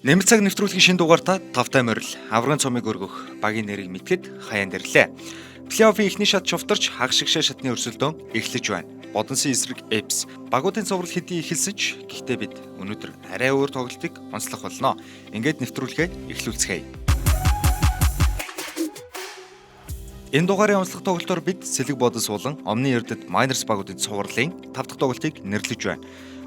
Нэмэлт цаг нэвтрүүлгийн шинэ дугаартаа тавтай морил аврагын цомыг өргөх багийн нэрийг мэдгэд хаяан дэрлээ. Плей-оффын эхний шат шувтарч хагшигшээ шатны өрсөлдөөн эхлэж байна. Бодонсын эсрэг Эпс багуудын цоврал хэдий эхэлсэж гэхдээ бид өнөөдөр арай өөр тоглолтыг онцлох болно. Ингээд нэвтрүүлгээ эхлүүлцгээе. Энэ дугаарын онцлог тоглолтоор бид Сэлэг Бодос болон Омны Эрдэд Майнерс багуудын цувралын 5 дахь тоглолтыг нэрлэж байна.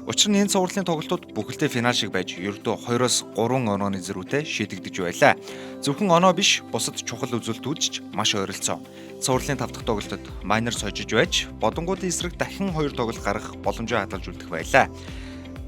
Учир нь энэ цувралын тоглолтууд бүхэлдээ финал шиг байж ердөө 2-3 онооны зэрүүтэй шийдэгдэж байлаа. Зөвхөн оноо биш, бусад чухал үзүүлэлтүүд ч маш ойролцоо. Цувралын 5 дахь тоглолтод Майнерс хожиж байж, Бодонгуудын эсрэг дахин 2 тоглолт гаргах боломжоо хадгалж үлдэх байлаа.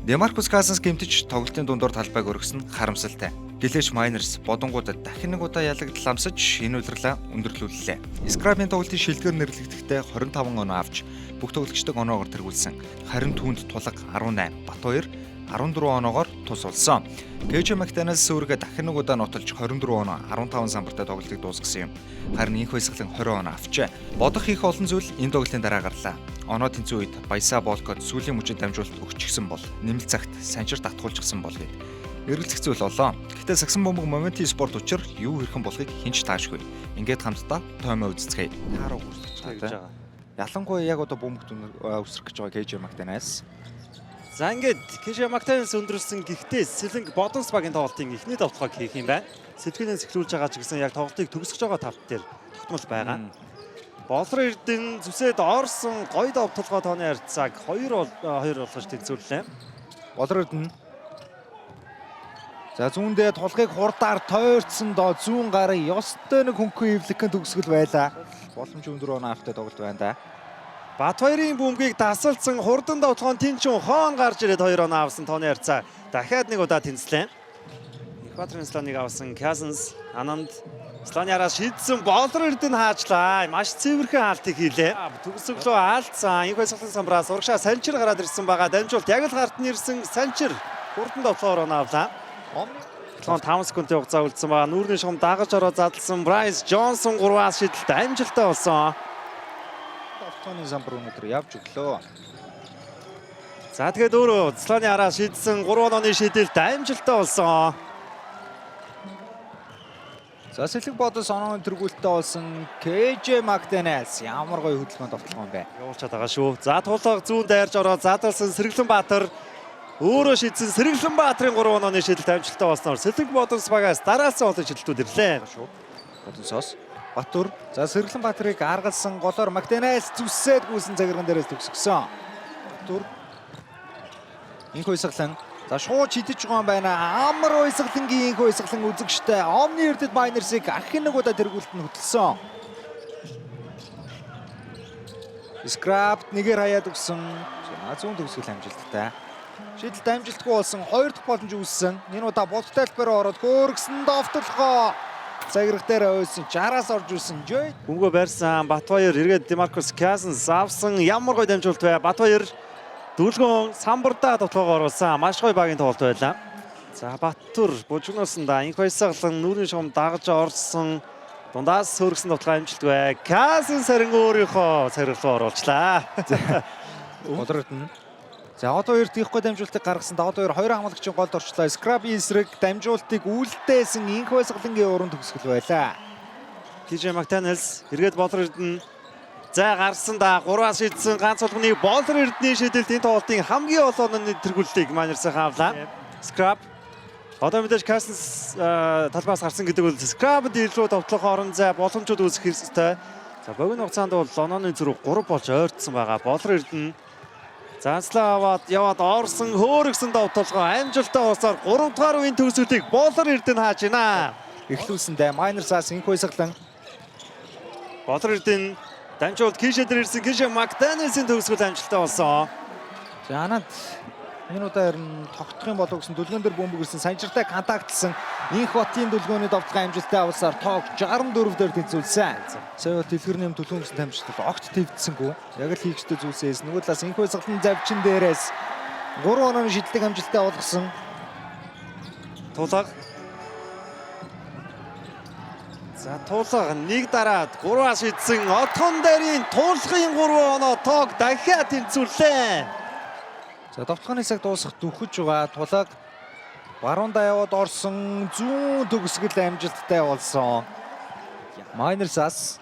Демаркус Касанс гэмтэж тоглолтын дундуур талбайг өргөсөн харамсалтай. Гэлээч Майнерс Бодонгуудад дахин нэг удаа ялагдал амсаж энэ удирлаа өндөрлүүллээ. Скрабын тоглолтын шилдгээр нэрлэгдэхдээ 25 оноо авч бүх тоглогчдод оноогоор тэргүүлсэн. Харин түүнд тулга 18, Батбаяр 14 оноогоор тус болсон. Кэжэ Мактанаас өөргө дахин нэг удаа нотолж 24 оноо 15 самбартай тоглолтыг дуусгасан юм. Харин инх баясгалан 20 оноо авчээ. Бодох их олон зүйл энэ тоглолтын дараа гарлаа. Оноо тэнцүү үед Баясаа Болкод сүүлийн мөчөд дамжуулалт өгчихсөн бол нэмэлт цагт санчир татгуулчихсан бол гээд эргэлзэх зүйл олоо. Гэхдээ сагсан бомбог Моменти спорт учир юу хэрхэн болохыг хинч таашгүй. Ингээд хамтдаа тоомоо үзцгээе. Тааруу хүрсэж байгаа. Ялангуяа яг одоо бомбогт өсрөх гэж байгаа Кэжэ Мактанаас. За ингээд Кэжэ Мактанаас өндөрлсөн гэхдээ Сэлэг Бодонс багийн тоглолтын эхний давталгааг хийх юм байна. Сэлгэнээс эхлүүлж байгаа ч гэсэн яг тоглолтыг төгсгөж байгаа тавт дээр тогтмол байгаа. Болор Эрдэнэ зүсээд орсон гоё давталгаа тооны харьцааг 2 болгож тэнцвэрлээ. Болор Эрдэнэ. За зүүндээ тулгыг хурдаар тойрцсон доо зүүн гарын ёстой нэг хөнгөн эвлэхэн төгсгөл байлаа. Боломж өндөр оноо авахтай тоглолт байна да. Батбаярын бөмбөгийг дасалсан хурдан давталгаанд тэнцэн хоон гарч ирээд 2 оноо авсан тооны харьцаа дахиад нэг удаа тэнцлээ. Экваторын слоныг авсан Касанс Ананд слоны араас шийдсэн Болор Эрдэнэ хаачлаа. Маш цэвэрхэн хаалтыг хийлээ. Төгсөглөө хаалцсан. Инх баясгалан самбраас урагшаа Санчир гараад ирсэн байгаа. Дамжуулт яг л гарт нэрсэн Санчир хурдан давталгаар оноо авлаа. 5 секундын хугацаа үлдсэн байгаа. Нүүрний шугам дагаж ороод задлсан Брайс Джонсон 3-аас шидэлт амжилттай болсон. Давталгааны самбар өнөдөр явж өглөө. За тэгээд өөрөө слоны араас шийдсэн 3 онооны шидэлт амжилттай болсон. За Сэлэг Бодос онооны тэргүүлттэй болсон Кэжэ Мактанаас ямар гоё хөдөлгөөнд давталгаа юм бэ. Явуулчаад байгаа шүү. За тулга зүүн дайрж ороод задлсан Сэргэлэн Баатар өөрөө шийдсэн Сэргэлэн Баатарын 3 онооны шидэлт амжилттай болсноор Сэлэг Бодос багаас дараалсан олон шидэлтүүд ирлээ. Бодосоос Батбаяр. За Сэргэлэн Баатарыг аргалсан голоор Мактанаас зүссээд гүйсэн цагирган дээрээс төгсгсөн. Батбаяр. Инх баясгалан. За шууд шидэж байгаа юм байна. Амар баясгалангийн инх баясгалан үзэгчтэй Омны Эрдэд Майнерсыг ахин нэг удаа тэргүүлт нь хөтлсөн. Скрабт нэгээр хаяад өгсөн. За зүүн төгсгөл амжилттай. Шидэлт амжилтгүй болсон 2 дахь боломж үүссэн. Энэ удаа болт тайлбараар ороод хөөргсөн давталгаа. Цагирах дээр ойсон 60-аас орж ирсэн Жой. Бөмбөгөө барьсан Батбаяр эргээд Демаркус Касанс авсан ямар гоё дамжуулт вэ. Батбаяр дүүлгөн самбардаа давталгаа оруулсан. Маш гоё багийн тоглолт байлаа. За Батбаяр бужигноос нь да инх баясгалан нүүрний шугам дагаж орсон. Дундаас хөөргсөн давталгаа амжилтгүй. Касанс харин өөрийнхөө цагиргалуу оруулчлаа. Болор Эрдэнэ. За одоо 2 тийхгүй дамжуултыг гаргасан. Одоо 2 хамгалагчийн голд орчлоо. Скрабын эсрэг дамжуултыг үлдээсэн инх баясгалангийн уран төгсгөл байлаа. Кэжэ Мактанаас эргээд Болор Эрдэнэ. За гарсан да 3-аас шийдсэн ганц болгоны Болор Эрдэнэ шийдэлт энэ тоглолтын хамгийн олон онооны тэргүүлтийг Майнерсаа авлаа. Скраб. Одоо мэдээж Касанс талбаас гарсан гэдэг бол Скрабд илүү давталгаа орон зай боломжууд үүсэх хэрэгтэй. За богино хугацаанд бол онооны зүрх 3 болж ойртсон байгаа. Болор Эрдэнэ занслаа яваад орсон хөөргсөн давталгаа амжилттай болсоор 3 дугаар үеийн төгсгөлийг Болор Эрдэнэ хааж байна. Эхлүүлсэндээ Майнерсаас инх баясгалан. Болор Эрдэнэ дамжуулт Кэжэ дээр ирсэн Кэжэ Мактанаасын төгсгөл амжилттай болсон. За Ананд энэ удаа харин тогтох юм болов гэсэн дүлгэн дээр бөмбөг ирсэн санчиртай контактлсан инх Батын дүлгөөний давталгаа амжилттай авсаар тоог 64 дээр тэнцвүүлсэн. Сая дэлгэрний юм түлхүүн гэсэн дамжуулт огт твдсэнгүй. Яг л хийгчтэй зүйлсээс нөгөө талаас инх баясгалан завчин дээрээс 3 онооны шидэлтийг амжилттай болгосон. Тулга. За тулга нэг дараад 3-аас шийдсэн отхон дээрийн тулгын 3 оноо тоог дахиад тэнцвэрлээ. За давталгааны цаг дуусах дөхөж байгаа тулаг Баруунда яваад орсон зүүн төгсгөл амжилттай болсон. Майнерсаас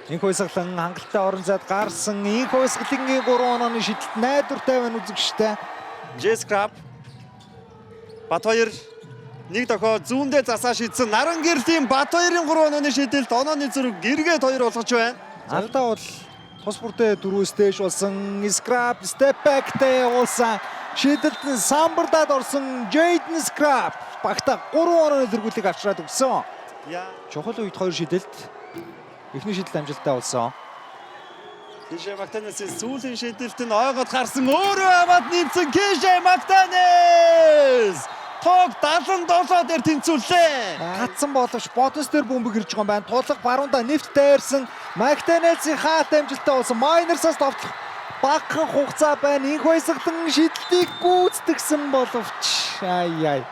Инх Баясгалан хангалттай орон зайд гарсан. Инх Баясгалангийн 3 онооны шидэлт найдвартай байна үзэгчтэй. J-Scrap Батбаяр нэг дохоо зүүндээ засаа шийдсэн. Наран гэрлийн Батбаярын 3 онооны шидэлт онооны зүрх эргээд 2 болгож байна. Алдаа бол тус бүртээ дөрвөөс дээш болсон. Scrap step back-тэй явуулсан. Шидэлт нь самбардад орсон Jaden Scrap багта 3 онооны зэргүүлийг авчраад өгсөн. Чухал үед 2 шидэлт. Эхний шидэлт амжилттай болсон. Кишэ Мактанесийн сүүлийн шидэлт нь ойгод гарсан. Өөрөө аваад нэмсэн Кишэ Мактанес. Тог 77 дээр тэнцвүүллээ. Гацсан боловч бодос дээр бөмбөг ирж байгаа юм байна. Тулга баруунда нэвт дайрсан. Мактанесийн хаалт амжилттай болсон. Майнерсаас товтлох багахан хугацаа байна. Инх Баясгалан шидэлтийг гүйцэтгсэн боловч ай.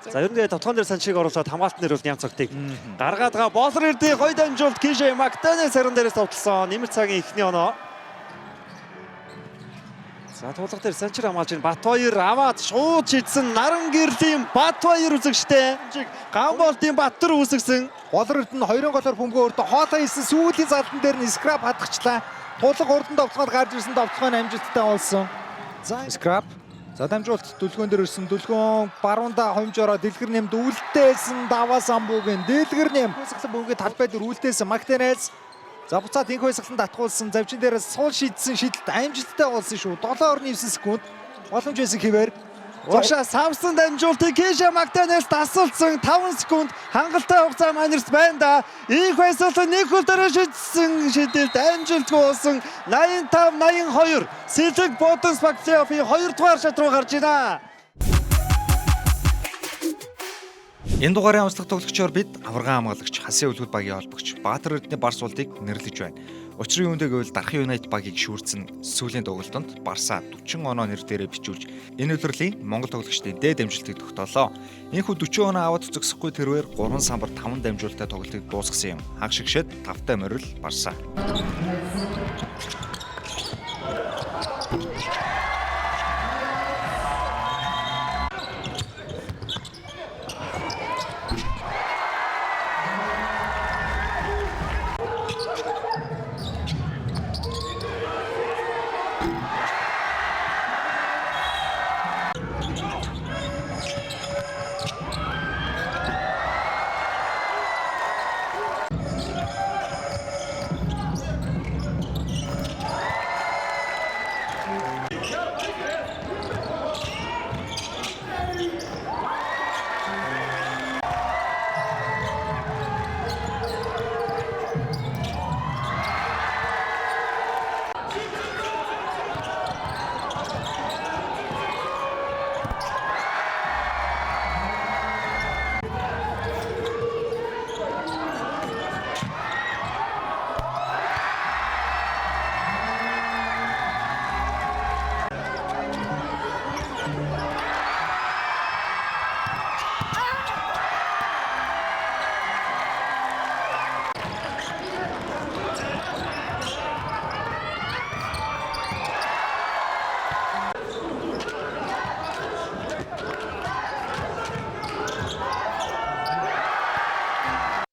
За ер нь тотгоон дээр санчиг оруулаад хамгаалтан дээр бол ням цагтыг гаргаад байгаа. Болор эрдээ гоё дамжуулт Кишэ Мактанес харин дээрээс товтлсон. Нэмэр цагийн эхний оноо. За тулга дээр санчир хамгаалж байна. Батбаяр аваад шууд шидсэн. Наран гэрлийн Батбаяр үзэгчтэй. Гамболтын Баттар үүсгэсэн. Болор эрдэнэ 2 голоор бөмбөгөө өртөө хоолоо хийсэн сүүлийн залдан дээр нь Scrap хадгачлаа. Тулга урдан товтлоход гарч ирсэн товтлохын амжилттай болсон. За Scrap за дамжуулт дүлгөөн дээр ирсэн. Дүлгөөн баруунда хомж ороод дэлгэр нэмд үлдээсэн. Даваа самбуугийн дэлгэр нэм. Баясгалан бөмбөгийн талбай дээр үлдээсэн Мактанес. За буцаад Инх Баясгалан татгуулсан. Завчин дээрээс сул шийдсэн шидэлт амжилттай болсон шүү. 7.9 секунд боломж байсан хэвээр. Урагшаа самсан дамжуултыг Кишэ Мактанес тасалсан. 5 секунд хангалттай хугацаа Майнерс байна да. Инх Баясгалан нэг хөл дараа шидсэн шидэлт амжилтгүй болсон. 85-82 Сэлэг Бодонс баг плей-оффын 2 дугаар шат руу гарч байна. Энэ дугаарын онцлог тоглогчоор бид аваргаан хамгаалагч Хасын Өлгөл багийн холбогч Баатар Эрдэнэ Барс улдыг нэрлэж байна. Учрын юундэ гэвэл Дархан Юнайтед багийг шүүрсэн сүүлийн тоглолтод Барса 40 оноо нэр дээрээ бичүүлж энэ удирлын Монгол тоглогчдын дээд амжилтыг тогтоолоо. Энэхүү 40 оноо аваад зогсохгүй тэрээр 3 самбар 5 дамжуулалттай тоглолтыг дуусгасан юм. Хаг шигшэд 5-тай морил Барса.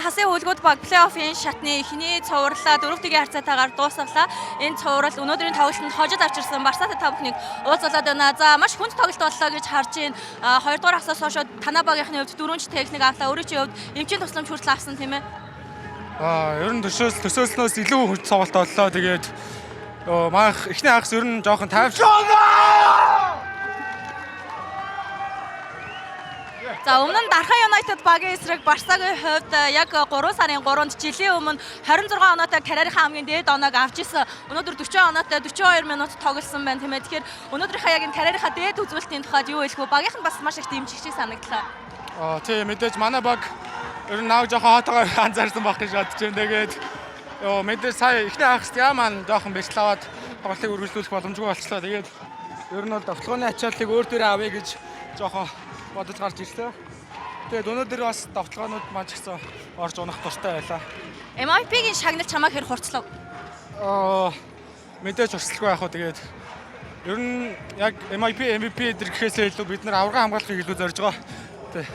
Хасын Өлгөл баг плей-оффын шатны эхний цувралаа 4-1 харьцаатаагаар дуусгалаа. Энэ цуврал өнөөдрийн тоглолтод хожид авчирсан Барсатай та бүхнийг уулзуулаад байна. За маш хүнд тоглолт боллоо гэж харж байна. 2 дугаар хасаас хойш танаа багийнхны хувьд 4-ч техник авлаа. Өөрийн чинь хувьд эмчийн тусламж хүртэл авсан тийм ээ. Ер нь төсөөлснөөс илүү хүнд цогцолт боллоо. Тэгээд маах эхний хагас ер нь жоохон тайвш. За өмнө нь Дархан Юнайтед багийн эсрэг Барсагийн хувьд яг 3 сарын 3-нд жилийн өмнө 26 оноотой карьерийнхаа хамгийн дээд оноог авч исэн. Өнөөдөр 40 оноотой 42 минут тоглосон байна тийм ээ. Тэгэхээр өнөөдрийнхаа яг энэ карьерийнхаа дээд үзүүлэлтийн тухайд юу хэлэх вэ? Багийнх нь бас маш их дэмжигчийг санагдлаа. Тийм мэдээж манай баг ер нь нааг жоохон хоотойгоор анзаарсан байх гэж бодож байна. Тэгээд мэдээж сая эхний хагас яамаа жоохон бэлтлаваад тоглолтыг үргэлжлүүлэх боломжгүй болчихлоо. Тэгээд ер нь бол довтлооны ачааллыг өөр дээрээ авъя гэж жоохон бодож гарч ирлээ. Тэгээд өнөөдөр бас довтлоонууд маань ч гэсэн орж унах дуртай байлаа. MIP-гийн шагналт чамаа хэр хурцлав? Мэдээж урсгалгүй яах вэ. Тэгээд Ер нь яг MIP, MVP гэхээсээ илүү бид нар аврагын хамгаалахыг илүү зорж байгаа. Тэ.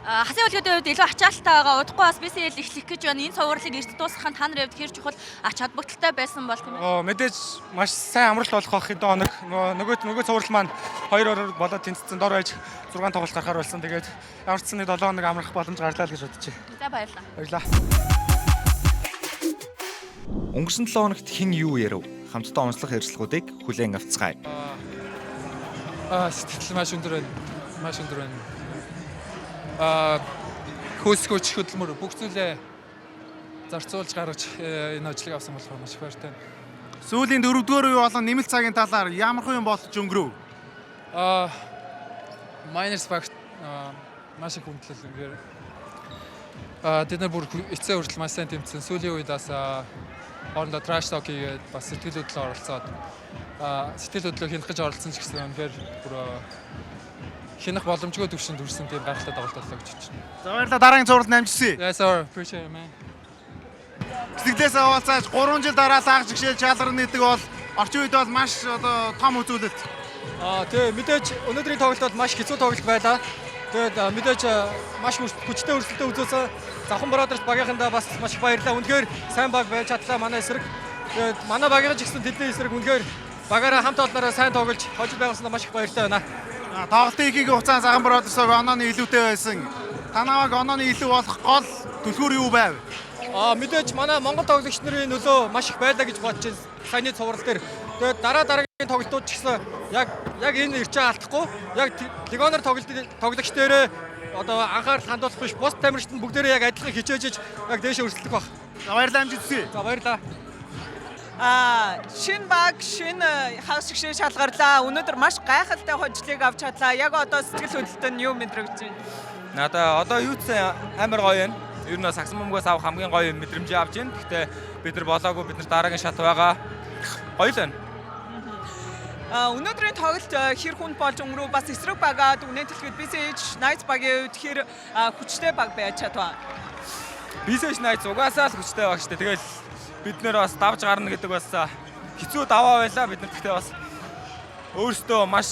Хасын хөлгөөний хувьд илүү ачаалттай байгаа. Удахгүй бас BCL эхлэх гэж байна. Энэ цувралыг эрт дуусгахын та нарын хувьд хэр чухал ач холбогдолтой байсан бол тийм ээ. Мэдээж маш сайн амралт болох бах хэдэн хоног. Нөгөө цуврал маань 2-2 болоод тэнцсэн дор байж 6 тоглолт гарахаар болсон. Тэгээд ямар ч нэг 7 хоног амрах боломж гарлаа л гэж бодож байна. За баярлалаа. Баярлалаа. Өнгөрсөн 7 хоногт хэн юу ярив? Хамтдаа онцлог ярилцлагуудыг хүлээн авцгаая. Сэтгэл маш өндөр байна. Маш өндөр байна. Хөөсгөөч хөдөлмөр бүх зүйлээ зарцуулж гаргаж энэ ажлыг авсан болохоор маш их баяртай. Сүүлийн 4-р үе болон нэмэлт цагийн талаар ямар хүн болж өнгөрөв? Miners багт маш их хүндлэл ингээд тэд нар бүр эцсийн хүртэл маш сайн тэмцсэн. Сүүлийн үед бас хоорондоо trash talk хийгээд бас сэтгэл хөдлөлөөр оролцоод сэтгэл хөдлөлөө хянах гэж оролцсон ч гэсэн үнээр бүр хянах боломжгүй төвшөнд хүрсэн тийм гайхалтай тоглолт боллоо гэж бодож байна. За баярлалаа, дараагийн цувралд амжилтсэ. Yes sir, appreciate it man. Сэтгэлдээс аваалцааж 3 жил дараа лагж гişээ шалран нэгдэг бол орчин үед бол маш одоо том үзүүлэлт. Тэгээ мэдээж өнөөдрийн тоглолт бол маш хэцүү тоглолт байлаа. Тэгээд мэдээж маш хүчтэй өрсөлдөөн үзүүлсэн Завхан Бродерс багийнхандаа бас маш их баярлалаа. Үнэхээр сайн баг байж чадлаа манай эсрэг. Тэгээд манай багийн ч гэсэн тэдний эсрэг үнэхээр багаараа хамт олноороо сайн тоглож хожил байгааснаа маш их баяртай байна. Тоглолтын ихийг хугацаанд Завхан Бродерсог онооны илүүтэй байсан. Танаваг онооны илүү болох гол түлхүүр юу байв? Мэдээж манай Монгол тоглогч нарын нөлөө маш их байлаа гэж бодож байна. Саяны цуврал дээр. Тэгээд дараагийн тоглолтууд ч гэсэн яг энэ ирчээ алдахгүй. Яг легоноор тоглогч дээрээ одоо анхаарал хандуулах биш. Бус тамирчид нь бүгдээрээ яг адилхан хичээж яг дээшээ өрсөлдөх баг. За баярлалаа, амжилтсэ. За баярлалаа. Шинэ баг, шинэ хагас гişээ шалгарлаа. Өнөөдөр маш гайхалтай хожлыг авч чадлаа. Яг одоо сэтгэл хөдлөлтөнд юу мэдрэгдэж байна? Надаа одоо юу ч амар гоё юм. Ер нь сагсан бөмбөгөөс авах хамгийн гоё мэдрэмжээ авч байна. Гэхдээ бид нар болоогүй, бид нар дараагийн шат байгаа. Гоё л байна. Өнөөдрийн тоглолт хэр хүнд болж өнгөрөв? Бас эсрэг багаад үнэн хэлэхэд BCH Knights багийн үед хэр хүчтэй баг байж чадваа? BCH Knights угаасаа л хүчтэй баг штэ. Тэгэл бид нэр бас давж гарна гэдэг бас хэцүү даваа байлаа. Бид нар гэхдээ бас өөрсдөө маш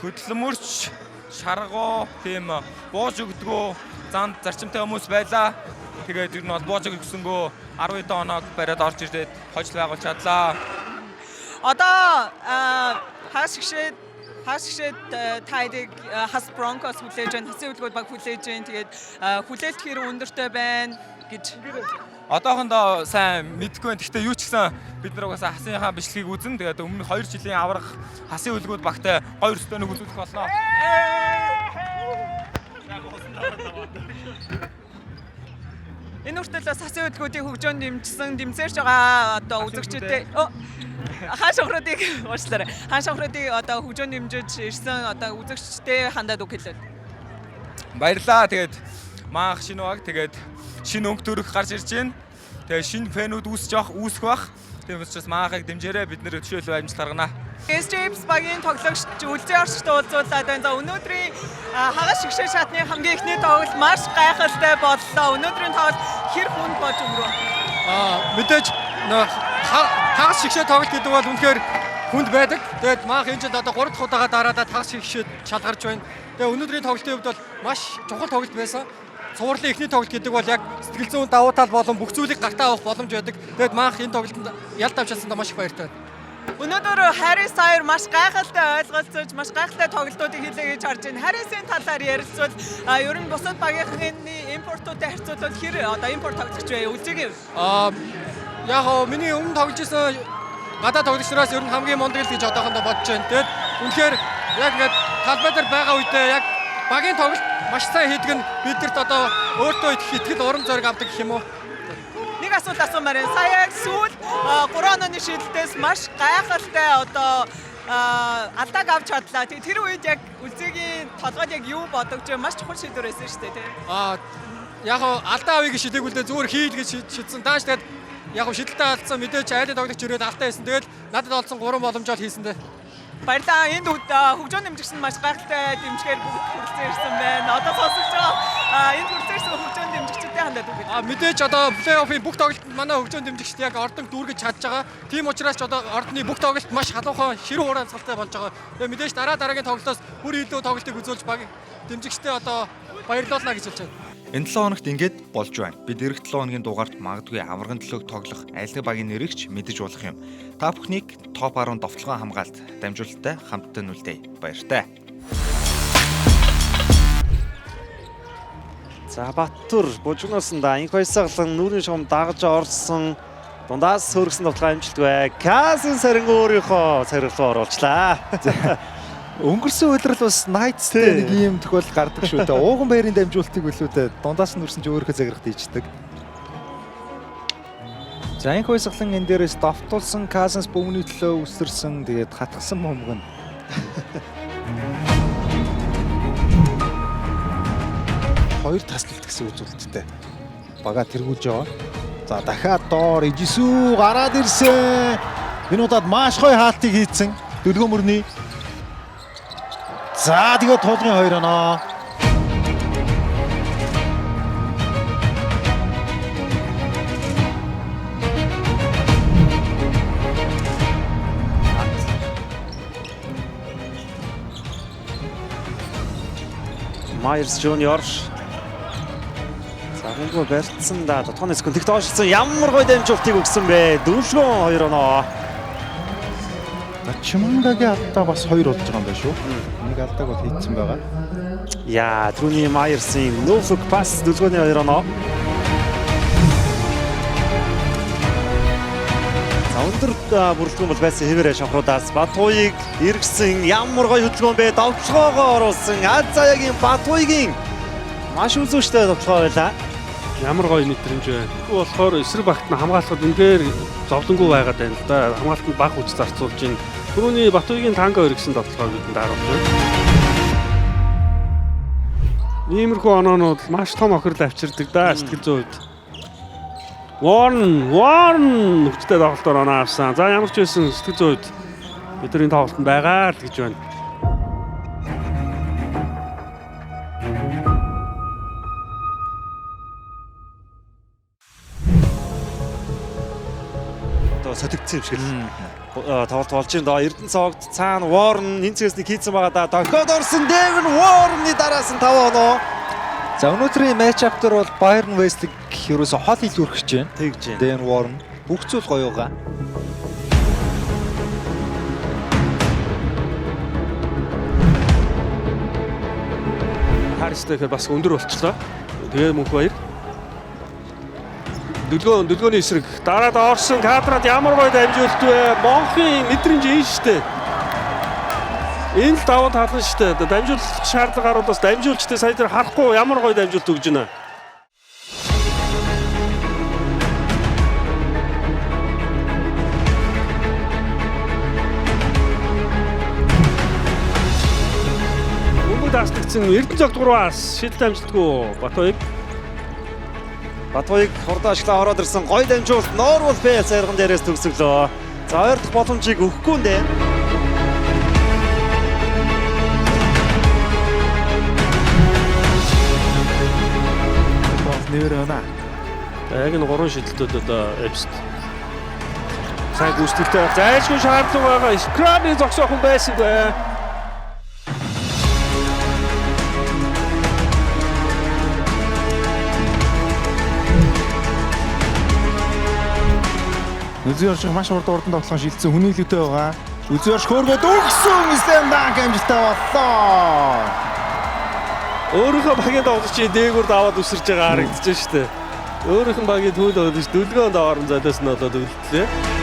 хөдөлмөрч шаргуу тийм бууж өгдөгөө занд зарчимтай хүмүүс байлаа. Тэгээд ер нь бол бууж өгсөнгөө 12 хоног бариад орж ирээд хожил байгуулж чадлаа. Одоо хагас гişээ тайдыг хас Broncos хүлээж байна. Хасын хөдөлгөөд баг хүлээж байна. Тэгээд хүлээлт хэр өндөртэй байна гэж. Одоохондоо сайн мэдгүй байна. Гэхдээ юу ч гэсэн бид нар угаасаа хасынхаа бичлэгийг үзэн. Тэгээд өмнөх 2 жилийн аврах хасын хөдөлгөөд багтай гоё өрсөлдөөнийг үзүүлэх болно. Энэ хүртэл хасын хөдөлгөөдийн хөгжөөнд дэмжсэрч байгаа одоо үзэгчтэй хаан шохруудыг уучлаарай. Хаан шохруудыг одоо хөгжөөнд дэмжиж ирсэн одоо үзэгчтэй хандаад үг хэлээд. Баярлаа. Тэгээд маах шинэ баг тэгээд шинэ өнгө төрөх гарч ирж байна. Тэгээд шинэ фэнүүд үүсэх бах. Тийм учраас маахыг дэмжээрэй. Бид нэр төшөөлөл амжилт гаргана. SJPs багийн тоглогч үлзий орчтой уулзуулаад байна. За өнөөдрийн хагас гişээ шатны хамгийн ихний тоглолт маш гайхалтай боллоо. Өнөөдрийн тоглолт хэр хүнд болж өнгөрөв? Мэдээж хагас гişээ тоглолт гэдэг бол үнэхээр хүнд байдаг. Тэгээд маах энэ жил одоо 3 дахь удаага дараадад хагас гişээ шалгарч байна. Тэгээд өнөөдрийн тоглолтын хувьд бол маш чухал тоглолт байсан. Цувралын эхний тоглолт гэдэг бол яг сэтгэл зүйн давуу тал болон бүх зүйлийг гартаа авах боломж байдаг. Тэгээд маах энэ тоглолтод ялт авч чадсандаа маш их баяртай байна. Өнөөдөр Харрис хоёр маш гайхалтай ойлголцож, маш гайхалтай тоглолтуудыг хийлээ гэж харж байна. Харрисын талаар ярилцвал ер нь бусад багийнхны импортуудтай харьцуулбал хэр одоо импорт тоглогч вэ? Үлзийгийн яг миний өмнө тоглож исэн гадаад тоглогчдоос ер нь хамгийн мундаг л гэж одоохондоо бодож байна. Тэгээд үнэхээр яг ингээд талбай дээр байгаа үедээ яг багийн тоглолт маш сайн хийдэг нь бидэрт одоо өөртөө итгэл урам зориг авдаг гэх юм уу? Нэг асуулт асуумаар байна. Сая сүүл 3 онооны шийдэлтээс маш гайхалтай одоо алдааг авч чадлаа. Тэр үед яг үлзийгийн толгойд яг юу бодогч маш чухал шийдвэр байсан шүү дээ, тийм. Яг алдаа авъя гэж шийдээгүй л дээ зүгээр хийл гэж шийдсэн. Тааш тэгээд яг шийдэлтээ алдсан мэдээч айлын тоглогч ирээд алдаа хийсэн. Тэгээд надад олсон 3 боломжоор хийсэн дээ. баярлалаа. Энд хөгжөөний дэмжигч нь маш гайхалтай дэмжгээр бүгд хүрэлцэн ирсэн байна. Одоо сонсож байгаа энэ хүрэлцэн ирсэн хөгжөөний дэмжигчтэй хандаад үг. Мэдээж одоо плей-оффын бүх тоглолтод манай хөгжөөний дэмжигчд яг ордон дүүргэж чадж байгаа. Тийм учраас ч одоо ордны бүх тоглолт маш халуухан ширүү хураацалтай болж байгаа. Тэгээ мэдээж дараагийн тоглолтоос бүр илүү тоглолтыг үзүүлж баг дэмжигчтэй одоо баярлуулна гэж хэлж байна. Энэ 7 хоногт ингээд болж байна. Бид эх 7 хоногийн дугаарт магадгүй аврагын төлөөг тоглох аль нэг багийн нэрийг ч мэдэж болох юм. Та бүхнийг топ 10 довтлогоо хамгаалт дамжуулалттай хамтдаа нүлдээ. Баяртай. За Баттур бужигноос нь да инх баясгалан нүрийн шугам дагаж орсон. Дундаас сөргсөн довтлогоо амжилтгүй. Касин сарин өөрийнхөө царилуу оруулчлаа. Өнгөрсөн өдрөл бас Knights-тэй нэг ийм тохиолдол гардаг шүү дээ. Ууган баярын дамжуултыг үлүүдээ дундаас нь нүрсэн чи өөрийнхөө заграхт ийждэг. За инх баясгалан энэ дээрээс давтуулсан Cousins бөмбөний төлөө үсэрсэн. Тэгээд хатгсан бөмбөг нь. Хоёр таслалт гэсэн үзүүлэлттэй. Бага тэргүүлж яваа. За дахиад доор ижисүү гараад ирсэн. Энэ удаад маш гоё хаалтыг хийцэн. Дөлгөө мөрний. За тэгээд тулгын 2 оноо. Myers Junior. За хөнгөө барьцсан да тооны секунд их доошсон ямар гоё дамжуултыг өгсөн бэ. Дөлгөө 2 оноо. Чимангагийн алдаа бас 2 болж байгаа юм байна шүү. Нэг алдааг бол хийцэн байгаа. Яа, Трүни Майерсын нөөфөг пас дөлгөөний 2 оноо. За өндөр бүрэлдэхүүн бол байсан хэвээрээ шавхруудаас Батуйг эргэсэн ямар гоё хөдөлгөөн бэ. Довтлогоогоо оруулсан. Азаягийн Батуйгийн маш үзүүштэй довтлогоо байлаа. Ямар гоё нэтрэмж байна. Тэгвэл болохоор эсрэг багт нь хамгаалахад үнээр зовлонгүй байгаад байна л да. Хамгаалтанд баг хүч зарцуулж байна. Түрүүний Батуйгийн танга өргөсөн довтлогоо бидэнд харуулж байна. Иймэрхүү оноонууд маш том охирол авчирдаг да сэтгэл зүйн үед. Warren хүчтэй тоглолтоор оноо авсан. За ямар ч байсан сэтгэл зүйн үед бидний тоглолтод байгаа л гэж байна. Сотигдсан юм шиг л тоглолт болж байна. Эрдэнэ цогт цаана Warren энэ цэгээс нэг хийцэн байгаа да. Дохиод орсон Devin Warren-ы дараас нь 5 оноо. За өнөөдрийн матч-ап дээр бол Bayern West-ийг ерөөсө хол хил өргөж байна. Тэгж байна. Devin Warren бүх зүйл гоё байгаа. Харистэй гэхээр бас өндөр болчихлоо. Тэгээ мөнх баяр. Дөлгөөний эсрэг дараад орсон кадраад ямар гоё дамжуулт вэ? Монхын мэдрэмж энэ штэ. Энэ л давуу тал нь штэ. Дамжуулах шаардлага гарвал бас дамжуулчтай сая дээр харахгүй ямар гоё дамжуулт өгж байна. Таслагдсан Эрдэнэ цогт 3-аас шийдэл амжилтгүй Батуйг хурдаашлаа ороод ирсэн гоё дамжуулт Norwell Bell сайрган дээрээс төгсөглөө. За 2 дахь боломжийг өгөхгүй нэ. Бас нэр өнө. яг энэ 3 шийдэлтүүд одоо Эбст сайн гүйцэтгэлтэй зайлшгүй шаардлага байгаа. Scrum-ыг зогсоох хүн байсангүй. Үзэн орших маш урд урдан тоглоом шилжсэн хүний лүтэй байгаа. Үзэн орших хөргөд өгсөн Slam Dunk амжилттай боллоо. Өөрийнхөө багийн тоглогч дээгүүр даваад үсэрж байгаа харагдаж байна шүү дээ. Өөрийнх нь багийн түүл өгдөж дөлгөөнд орон золиос нь одоо төвлөлөө.